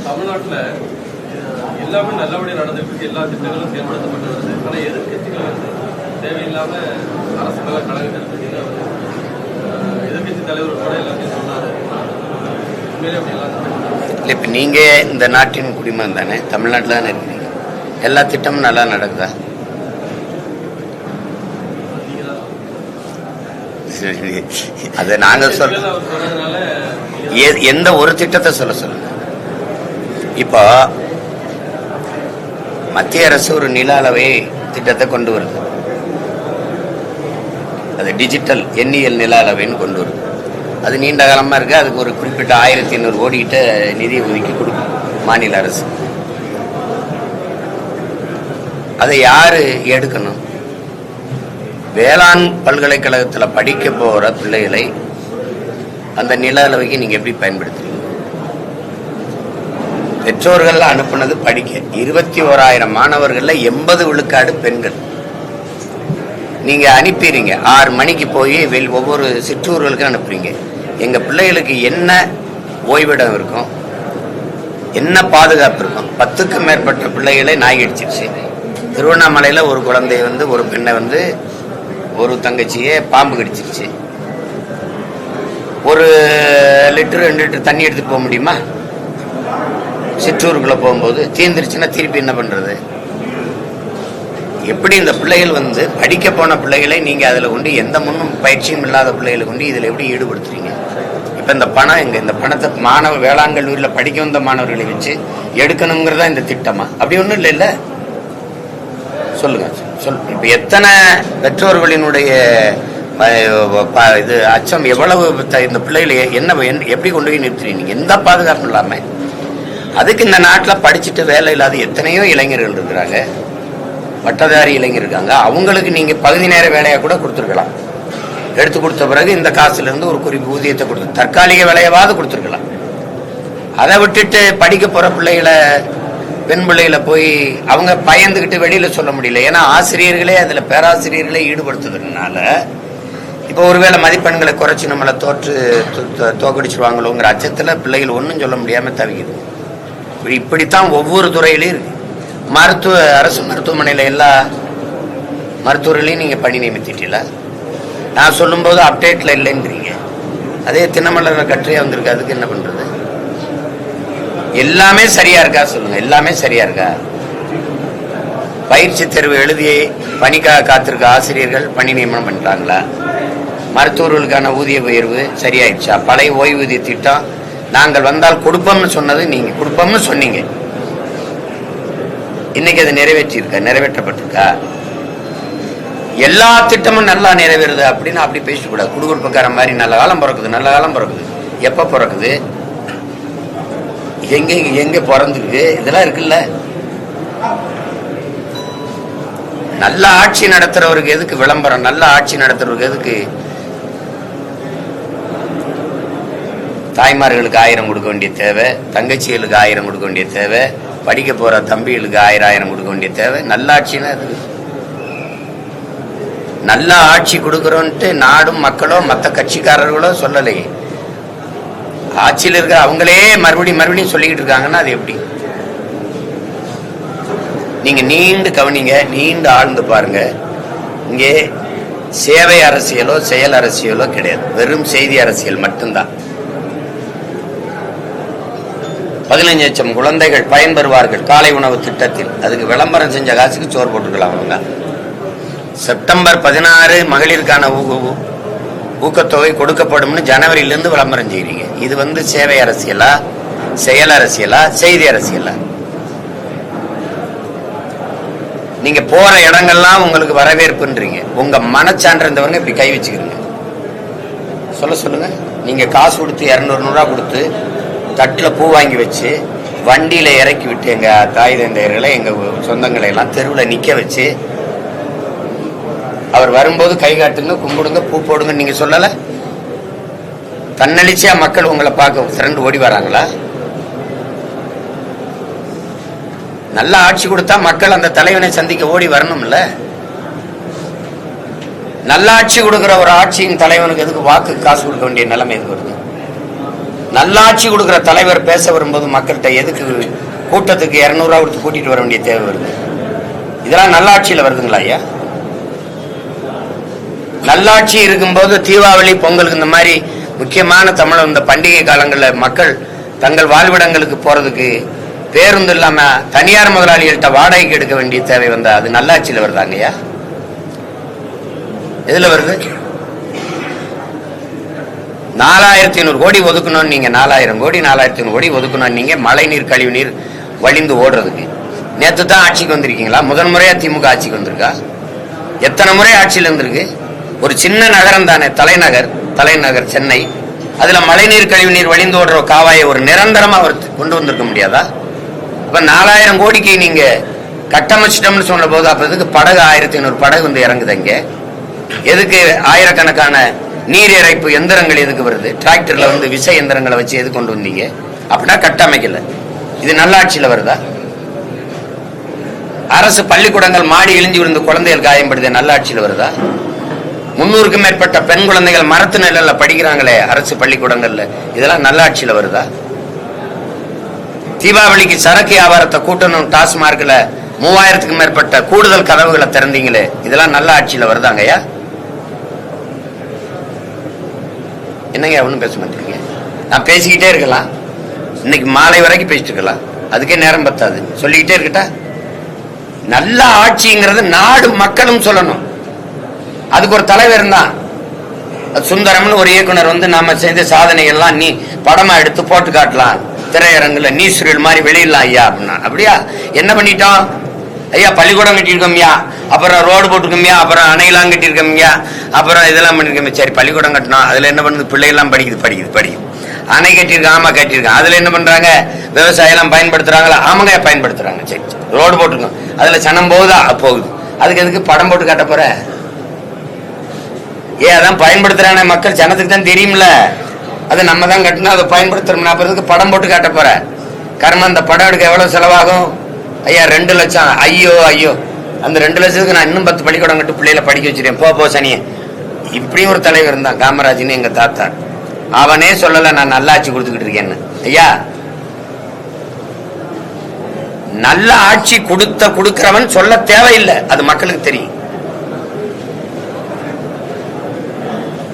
தமிழ்நாட்டில் எல்லாமே நல்லபடியாக நடந்துட்டு இருக்கு, எல்லா திட்டங்களும் செயல்படுத்தப்பட்டு வருது. ஆனால் எதிர்கட்சிகள் வந்து தேவையில்லாம அரசு மேல கலந்துட்டு எதிர்கட்சி தலைவர் கூட எல்லாத்தையும் சொன்னாரு. உண்மையிலே அப்படி எல்லாம் இல்லை, இப்போ நீங்கள் இந்த நாட்டின் குடிமகன் தானே, தமிழ்நாட்டில் தானே இருக்கிறீங்க. எல்லா திட்டமும் நல்லா நடக்குதா? அதை நாங்கள் சொல்ல எந்த ஒரு திட்டத்தை சொல்லுங்க. இப்போ மத்திய அரசு ஒரு நில அளவை திட்டத்தை கொண்டு வருது. அது டிஜிட்டல் எண்ணியல் நில அளவைன்னு கொண்டு வருது. அது நீண்ட காலமாக இருக்குது. அதுக்கு ஒரு குறிப்பிட்ட 1500 கோடிக்கிட்ட நிதி ஒதுக்கி கொடுக்கும் மாநில அரசு. அதை யாரு எடுக்கணும்? வேளாண் பல்கலைக்கழகத்தில் படிக்க போகிற பிள்ளைகளை அந்த நில அளவைக்கு நீங்கள் எப்படி பயன்படுத்துறீங்க? பெற்றோர்கள் அனுப்புனது படிக்க 21,000 மாணவர்கள்ல 80 விழுக்காடு பெண்கள். நீங்க அனுப்பிடுறீங்க 6 மணிக்கு போய் ஒவ்வொரு சிற்றூர்களுக்கும் அனுப்புறீங்க. எங்க பிள்ளைகளுக்கு என்ன ஓய்விடம் இருக்கும், என்ன பாதுகாப்பு இருக்கும்? 10க்கும் மேற்பட்ட பிள்ளைகளை நாய் அடிச்சிருச்சு. திருவண்ணாமலையில ஒரு குழந்தை வந்து ஒரு பெண்ணை வந்து ஒரு தங்கச்சியை பாம்பு கடிச்சிருச்சு. 1 லிட்டர் 2 லிட்டர் தண்ணி எடுத்துட்டு போக முடியுமா? சிற்றூருக்குள்ள போகும்போது தீர்ந்துருச்சுன்னா திருப்பி என்ன பண்றது? எப்படி இந்த பிள்ளைகள் வந்து படிக்க போன பிள்ளைகளை நீங்க அதுல கொண்டு எந்த முன்னும் பயிற்சியும் இல்லாத பிள்ளைகளை கொண்டு இதுல எப்படி ஈடுபடுத்துறீங்க? இப்ப இந்த பணம் எங்க? இந்த பணத்தை மாணவ வேளாண் கல்லூரியில் படிக்க வந்த மாணவர்களை வச்சு எடுக்கணுங்கிறதா இந்த திட்டமா? அப்படி ஒண்ணும் இல்லை. சொல்லுங்க. இப்ப எத்தனை பெற்றோர்களினுடைய இது அச்சம் எவ்வளவு? இந்த பிள்ளைகளை எப்படி கொண்டு போய் நிறுத்துறீங்க? எந்த பாதுகாப்பு இல்லாம. அதுக்கு இந்த நாட்டில் படிச்சுட்டு வேலை இல்லாத எத்தனையோ இளைஞர்கள் இருக்கிறாங்க, பட்டதாரி இளைஞர் இருக்காங்க. அவங்களுக்கு நீங்க பகுதி நேர வேலையா கூட கொடுத்துருக்கலாம். எடுத்து கொடுத்த பிறகு இந்த காசுல இருந்து ஒரு குறிப்பு ஊதியத்தை கொடுத்து தற்காலிக வேலையாவது கொடுத்துருக்கலாம். அதை விட்டுட்டு படிக்க போற பிள்ளைகளை, பெண் பிள்ளைகளை போய் அவங்க பயந்துகிட்டு வெளியில சொல்ல முடியல. ஏன்னா ஆசிரியர்களே அதுல பேராசிரியர்களே ஈடுபடுத்துறதுனால இப்போ ஒருவேளை மதிப்பெண்களை குறைச்சி நம்மளை தோக்கடிச்சிருவாங்களோங்கிற அச்சத்துல பிள்ளைகள் ஒன்றும் சொல்ல முடியாம தவிக்குது. இப்படித்தான் ஒவ்வொரு துறையிலையும் இருக்கு. அரசு மருத்துவமனையில எல்லா மருத்துவர்களையும் நீங்க பணி நியமித்திட்டீங்களா? நான் சொல்லும் போது அப்டேட்ல இல்லைன்றீங்க. அதே தினமலர் கட்டுரையா வந்திருக்கு. அதுக்கு என்ன பண்றது? எல்லாமே சரியா இருக்கா சொல்லுங்க. எல்லாமே சரியா இருக்கா? பயிற்சி தேர்வு எழுதி பணிக்காக காத்திருக்க ஆசிரியர்கள் பணி நியமனம் பண்றாங்களா? மருத்துவர்களுக்கான ஊதிய உயர்வு சரியாயிடுச்சா? பழைய ஓய்வூதிய திட்டம் நாங்கள் வந்தால் கொடுப்போம்னு சொன்னது நீங்க கொடுப்போம்னு சொன்னீங்க. இன்னைக்கு அது நிறைவேற்றப்பட்டிருக்கா? எல்லா திட்டமும் நல்லா நிறைவேறுது அப்படின்னு அப்படி பேசக்கூடாது. குடுகுடுப்புக்கார மாதிரி நல்ல காலம் பிறக்குது. எப்ப பிறக்குது? எங்க பிறந்திருக்கு? இதெல்லாம் இருக்குல்ல. நல்ல ஆட்சி நடத்துறவருக்கு எதுக்கு விளம்பரம்? நல்ல ஆட்சி நடத்துறவருக்கு எதுக்கு தாய்மார்களுக்கு 1000 கொடுக்க வேண்டிய தேவை, தங்கச்சிகளுக்கு 1000 கொடுக்க வேண்டிய தேவை, படிக்க போற தம்பிகளுக்கு 1000 கொடுக்க வேண்டிய தேவை? நல்ல ஆட்சினா அது. நல்ல ஆட்சி கொடுக்கறோன்ட்டு நாடும் மக்களோ மற்ற கட்சிக்காரர்களோ சொல்லலையே. ஆட்சியில் இருக்கிற அவங்களே மறுபடியும் சொல்லிக்கிட்டு இருக்காங்கன்னா அது எப்படி? நீங்க நீண்டு கவனிங்க, நீண்டு ஆழ்ந்து பாருங்க. இங்கே சேவை அரசியலோ செயல் அரசியலோ கிடையாது. வெறும் செய்தி அரசியல் மட்டும்தான். 15 லட்சம் குழந்தைகள் பயன்பெறுவார்கள் காலை உணவு திட்டத்தில். அதுக்கு விளம்பரம் செஞ்ச காசுக்கு சோறு போட்டுக்கலாம். அவங்க செப்டம்பர் 16 மகளிருக்கான ஊக்கத்தொகை கொடுக்கப்படும்னு ஜனவரியிலிருந்து விளம்பரம் செய்றீங்க. இது வந்து சேவை அரசியலா, செயல் அரசியலா, செய்தி அரசியலா? நீங்க போற இடங்கள்லாம் உங்களுக்கு வரவேற்புன்றீங்க. உங்க மனச்சான்றவங்க இப்படி கை வச்சுக்கிறீங்க. சொல்லுங்க. நீங்க காசு கொடுத்து 200 கொடுத்து தட்டுல பூ வாங்கி வச்சு வண்டியில இறக்கி விட்டு எங்க தாய் தந்தையர்களை, எங்க சொந்தங்களை எல்லாம் தெருவில் நிக்க வச்சு அவர் வரும்போது கை காட்டுங்க, கும்பிடுங்க, பூ போடுங்க நீங்க சொல்லல? தன்னெழுச்சியா மக்கள் உங்களை பார்க்க திரண்டு ஓடி வராங்களா? நல்ல ஆட்சி கொடுத்தா மக்கள் அந்த தலைவனை சந்திக்க ஓடி வரணும்ல. நல்ல ஆட்சி கொடுக்கிற ஒரு ஆட்சியின் தலைவனுக்கு எதுக்கு வாக்கு காசு கொடுக்க வேண்டிய நிலைமை எதுக்கு வருது? நல்லாட்சி கொடுக்குற தலைவர் பேச வரும்போது மக்கள்கிட்ட எதுக்கு கூட்டத்துக்கு 200 ரூபா கொடுத்து கூட்டிட்டு வர வேண்டிய தேவை வருது? இதெல்லாம் நல்லாட்சியில வருதுங்களா ஐயா? நல்லாட்சி இருக்கும்போது தீபாவளி, பொங்கலுக்கு இந்த மாதிரி முக்கியமான தமிழ் இந்த பண்டிகை காலங்களில் மக்கள் தங்கள் வாழ்விடங்களுக்கு போறதுக்கு பேருந்து இல்லாம தனியார் முதலாளிகள்கிட்ட வாடகைக்கு எடுக்க வேண்டிய தேவை வந்தா அது நல்லாட்சியில வருதாங்கய்யா? எதுல வருது? 4500 கோடி ஒதுக்கணும் நீங்க, 4000 கோடி 4500 கோடி ஒதுக்கணும் நீங்க மழை நீர் கழிவு நீர் வழிந்து ஓடுறதுக்கு. நேற்று தான் ஆட்சிக்கு வந்திருக்கீங்களா? முதல் முறையா திமுக ஆட்சிக்கு வந்திருக்கா? எத்தனை முறை ஆட்சியில் இருந்திருக்கு? ஒரு சின்ன நகரம் தானே தலைநகர் சென்னை. அதுல மழைநீர் கழிவு நீர் வழிந்து ஓடுற காவாயை ஒரு நிரந்தரமா அவர் கொண்டு வந்திருக்க முடியாதா? இப்ப 4000 கோடிக்கு நீங்க கட்டமைச்சிட்டோம்னு சொன்ன போது அப்ப எதுக்கு படகு 1500 படகு வந்து இறங்குதுங்க? எதுக்கு ஆயிரக்கணக்கான நீர் இறைப்பு எந்திரங்கள் எதுக்கு வருது? டிராக்டர்ல வந்து விசை எந்திரங்களை வச்சு எது கொண்டு வந்தீங்க? அப்படின்னா கட்டமைக்கல. இது நல்லாட்சியில வருதா? அரசு பள்ளிக்கூடங்கள் மாடி இழிஞ்சு விழுந்து குழந்தைகள் காயப்படுது, நல்லாட்சியில வருதா? 300க்கும் மேற்பட்ட பெண் குழந்தைகள் மரத்து நிழல்ல படிக்கிறாங்களே அரசு பள்ளிக்கூடங்கள்ல, இதெல்லாம் நல்லாட்சியில வருதா? தீபாவளிக்கு சரக்கு வியாபாரத்தை கூட்டணும், டாஸ்மார்க்ல 3000க்கும் மேற்பட்ட கூடுதல் கதவுகளை திறந்தீங்களே, இதெல்லாம் நல்ல ஆட்சியில வருதாங்கய்யா? என்னங்க ஒன்றும் பேச மாட்டீங்க? நான் பேசிக்கிட்டே இருக்கலாம், இன்னைக்கு மாலை வரைக்கும் பேசிட்டு இருக்கலாம், அதுக்கே நேரம் பத்தாது. சொல்லிக்கிட்டே இருக்கட்டா? நல்ல ஆட்சிங்கிறது நாடு மக்களும் சொல்லணும். அதுக்கு ஒரு தலைவர் தான், சுந்தரம்னு ஒரு இயக்குனர் வந்து நாம செய்த சாதனைகள்லாம் நீ படமா எடுத்து போட்டு காட்டலாம், திரையரங்குல நீஸ்ரீல் மாதிரி வெளியிடலாம் ஐயா அப்படின்னா. அப்படியா? என்ன பண்ணிட்டோம் ஐயா? பள்ளிக்கூடம் கட்டியிருக்கோம்யா, அப்புறம் ரோடு போட்டுருக்கோம்யா, அப்புறம் அணையெல்லாம் கட்டியிருக்கோம்யா, அப்புறம் இதெல்லாம் பண்ணிருக்கோம். சரி, பள்ளிக்கூடம் கட்டணும், அதுல என்ன பண்ணுது? பிள்ளைகள்லாம் படிக்குது. அணை கட்டியிருக்கோம், ஆமா கட்டியிருக்கோம். அதுல என்ன பண்றாங்க? விவசாயம் எல்லாம் பயன்படுத்துறாங்களா? ஆமாங்க பயன்படுத்துறாங்க. சரி, ரோடு போட்டுருக்கோம், அதுல சனம் போகுதா? போகுது. அதுக்கு எதுக்கு படம் போட்டு காட்ட போற? அதான் பயன்படுத்துறாங்க மக்கள், ஜனத்துக்கு தான் தெரியும்ல. அது நம்ம தான் கட்டணும், அதை பயன்படுத்துறோம்னா அப்புறத்துக்கு படம் போட்டு காட்ட போற? கர்மம், அந்த படம் எடுக்க எவ்வளவு செலவாகும் ஐயா? 2 லட்சம். ஐயோ, அந்த 2 லட்சத்துக்கு நான் இன்னும் 10 பள்ளிக்கூடம் கட்டு பிள்ளைகளை படிக்க வச்சிருக்கேன், போ சனியே. இப்படி ஒரு தலைவர் இருந்தான் காமராஜ்னு, எங்க தாத்தா. அவனே சொல்லல நான் நல்லாட்சி கொடுத்துக்கிட்டு இருக்கேன்னு. ஐயா, நல்ல ஆட்சி கொடுக்கிறவன் சொல்ல தேவையில்லை, அது மக்களுக்கு தெரியும்.